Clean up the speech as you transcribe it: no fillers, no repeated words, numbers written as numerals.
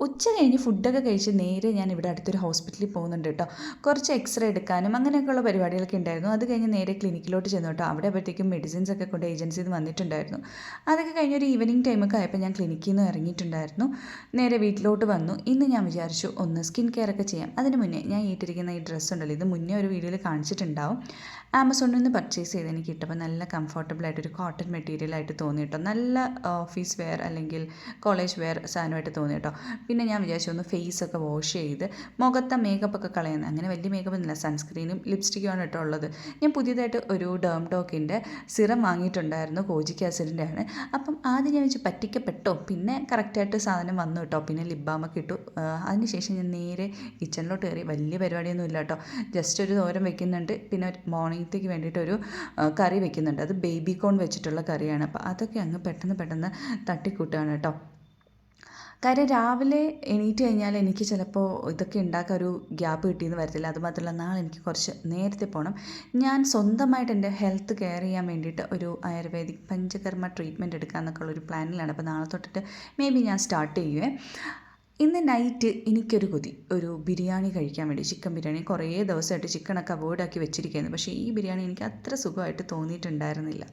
ഉച്ച കഴിഞ്ഞ് ഫുഡൊക്കെ കഴിച്ച് നേരെ ഞാൻ ഇവിടെ അടുത്തൊരു ഹോസ്പിറ്റലിൽ പോകുന്നുണ്ട് കേട്ടോ. കുറച്ച് എക്സ്റേ എടുക്കാനും അങ്ങനെയൊക്കെയുള്ള പരിപാടികളൊക്കെ ഉണ്ടായിരുന്നു. അത് കഴിഞ്ഞ് നേരെ ക്ലിനിക്കിലോട്ട് ചെന്നു കേട്ടോ. അവിടെ അപ്പോഴത്തേക്കും മെഡിസിൻസ് ഒക്കെ കൊണ്ട് ഏജൻസിയിൽ നിന്ന് വന്നിട്ടുണ്ടായിരുന്നു. അതൊക്കെ കഴിഞ്ഞൊരു ഈവനിങ് ടൈമൊക്കെ ആയപ്പോൾ ഞാൻ ക്ലിനിക്കിൽ നിന്ന് ഇറങ്ങിയിട്ടുണ്ടായിരുന്നു. നേരെ വീട്ടിലോട്ട് വന്നു. ഇന്ന് ഞാൻ വിചാരിച്ചു ഒന്ന് സ്കിൻ കെയർ ഒക്കെ ചെയ്യാം. അതിന് മുന്നേ ഞാൻ ഇട്ടിരിക്കുന്ന ഈ ഡ്രസ്സ് ഉണ്ടല്ലോ, ഇത് മുന്നേ ഒരു വീഡിയോയിൽ കാണിച്ചിട്ടുണ്ടാവും. ആമസോണിൽ നിന്ന് പർച്ചേസ് ചെയ്ത് എനിക്ക് കിട്ടുമ്പോൾ നല്ല കംഫർട്ടബിൾ ആയിട്ടൊരു കോട്ടൺ മെറ്റീരിയലായിട്ട് തോന്നി കേട്ടോ. നല്ല ഓഫീസ് വെയർ അല്ലെങ്കിൽ കോളേജ് വെയർ സാധനമായിട്ട് തോന്നി കേട്ടോ. പിന്നെ ഞാൻ വിചാരിച്ചു ഒന്ന് ഫേസൊക്കെ വാഷ് ചെയ്ത് മുഖത്തെ മേക്കപ്പൊക്കെ കളയുന്നത്. അങ്ങനെ വലിയ മേക്കപ്പ് ഒന്നുമില്ല, സൺസ്ക്രീനും ലിപ്സ്റ്റിക്കുമാണ് കേട്ടോ ഉള്ളത്. ഞാൻ പുതിയതായിട്ട് ഒരു ഡോക്കിൻ്റെ സിറം വാങ്ങിയിട്ടുണ്ടായിരുന്നു, കോജിക് ആസിഡിൻ്റെ ആണ്. അപ്പം ആദ്യം ഞാൻ വെച്ച് പറ്റിക്കപ്പെട്ടോ, പിന്നെ കറക്റ്റായിട്ട് സാധനം വന്നു കേട്ടോ. പിന്നെ ലിപ് ബാമൊക്കെ ഇട്ടു. അതിനുശേഷം ഞാൻ നേരെ കിച്ചണിലോട്ട് കയറി. വലിയ പരിപാടിയൊന്നും ഇല്ല കേട്ടോ, ജസ്റ്റ് ഒരു തോരൻ വെക്കുന്നുണ്ട്. പിന്നെ മോർണിംഗത്തേക്ക് വേണ്ടിയിട്ടൊരു കറി വെക്കുന്നുണ്ട്. അത് ബേബി കോൺ വെച്ചിട്ടുള്ള കറിയാണ്. അപ്പോൾ അതൊക്കെ അങ്ങ് പെട്ടെന്ന് തട്ടിക്കൂട്ടുകയാണ് കേട്ടോ. കാര്യം രാവിലെ എണീറ്റ് കഴിഞ്ഞാൽ എനിക്ക് ചിലപ്പോൾ ഇതൊക്കെ ഉണ്ടാക്കാൻ ഒരു ഗ്യാപ്പ് കിട്ടിയെന്ന് വരത്തില്ല. അതുമാത്രമല്ല നാളെ എനിക്ക് കുറച്ച് നേരത്തെ പോകണം. ഞാൻ സ്വന്തമായിട്ട് എൻ്റെ ഹെൽത്ത് കെയർ ചെയ്യാൻ വേണ്ടിയിട്ട് ഒരു ആയുർവേദിക് പഞ്ചകർമ്മ ട്രീറ്റ്മെൻറ്റ് എടുക്കാമെന്നൊക്കെ ഉള്ളൊരു പ്ലാനിലാണ്. അപ്പോൾ നാളെ തൊട്ടിട്ട് മേ ബി ഞാൻ സ്റ്റാർട്ട് ചെയ്യുവേ. ഇന്ന് നൈറ്റ് എനിക്കൊരു കൊതി, ഒരു ബിരിയാണി കഴിക്കാൻ വേണ്ടി. ചിക്കൻ ബിരിയാണി കുറേ ദിവസമായിട്ട് ചിക്കനൊക്കെ അവോയ്ഡാക്കി വെച്ചിരിക്കുകയായിരുന്നു. പക്ഷേ ഈ ബിരിയാണി എനിക്ക് അത്ര സുഖമായിട്ട് തോന്നിയിട്ടുണ്ടായിരുന്നില്ല.